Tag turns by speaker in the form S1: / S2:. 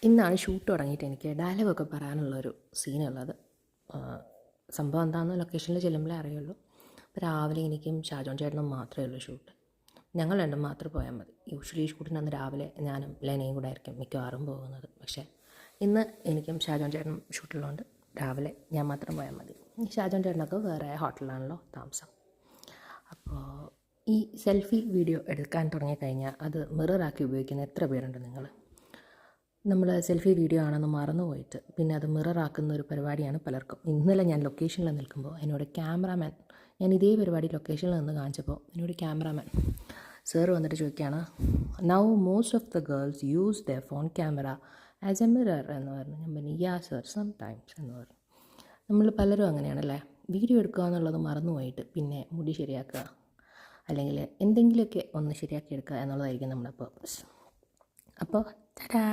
S1: ഇന്നാണ് ഷൂട്ട് തുടങ്ങിയിട്ട് എനിക്ക് ഡയലോഗൊക്കെ പറയാനുള്ളൊരു സീനുള്ളത്. സംഭവം എന്താണെന്ന് ലൊക്കേഷനിൽ ചെല്ലുമ്പോഴേ അറിയുള്ളൂ. അപ്പോൾ രാവിലെ എനിക്കും ഷാജോൺ ചേട്ടനും മാത്രമേ ഉള്ളൂ ഷൂട്ട്. ഞങ്ങൾ രണ്ടും മാത്രം പോയാൽ മതി. യൂഷ്വലി ഷൂട്ടിന് അന്ന് രാവിലെ ഞാനും ലെനയും കൂടെ ആയിരിക്കും മിക്കവാറും പോകുന്നത്. പക്ഷേ ഇന്ന് എനിക്കും ഷാജോൺ ചേട്ടനും ഷൂട്ടുള്ളതുകൊണ്ട് രാവിലെ ഞാൻ മാത്രം പോയാൽ മതി. ഷാജോൺ ചേട്ടനൊക്കെ വേറെ ഹോട്ടലിലാണല്ലോ താമസം. അപ്പോൾ ഈ സെൽഫി വീഡിയോ എടുക്കാൻ തുടങ്ങിക്കഴിഞ്ഞാൽ അത് മിററാക്കി ഉപയോഗിക്കുന്ന എത്ര പേരുണ്ട് നിങ്ങൾ? നമ്മൾ സെൽഫി വീഡിയോ ആണെന്ന് മറന്നുപോയിട്ട് പിന്നെ അത് മിററാക്കുന്ന ഒരു പരിപാടിയാണ് പലർക്കും. ഇന്നലെ ഞാൻ ലൊക്കേഷനിൽ നിൽക്കുമ്പോൾ എന്നോട് ക്യാമറാമാൻ, ഞാൻ ഇതേ പരിപാടി ലൊക്കേഷനിൽ നിന്ന് കാണിച്ചപ്പോൾ എന്നോട് ക്യാമറാമാൻ സാർ വന്നിട്ട് ചോദിക്കുകയാണ്, now most of the girls use the phone camera as A mirror എന്ന് പറഞ്ഞു. ഞാൻ പറഞ്ഞു യാ സർ സംടൈംസ് എന്ന് പറഞ്ഞു. നമ്മൾ പലരും അങ്ങനെയാണല്ലേ, വീഡിയോ എടുക്കുക എന്നുള്ളത് മറന്നുപോയിട്ട് പിന്നെ മുടി ശരിയാക്കുക അല്ലെങ്കിൽ എന്തെങ്കിലുമൊക്കെ ഒന്ന് ശരിയാക്കി എടുക്കുക എന്നുള്ളതായിരിക്കും നമ്മുടെ പേർപ്പസ്. അപ്പോൾ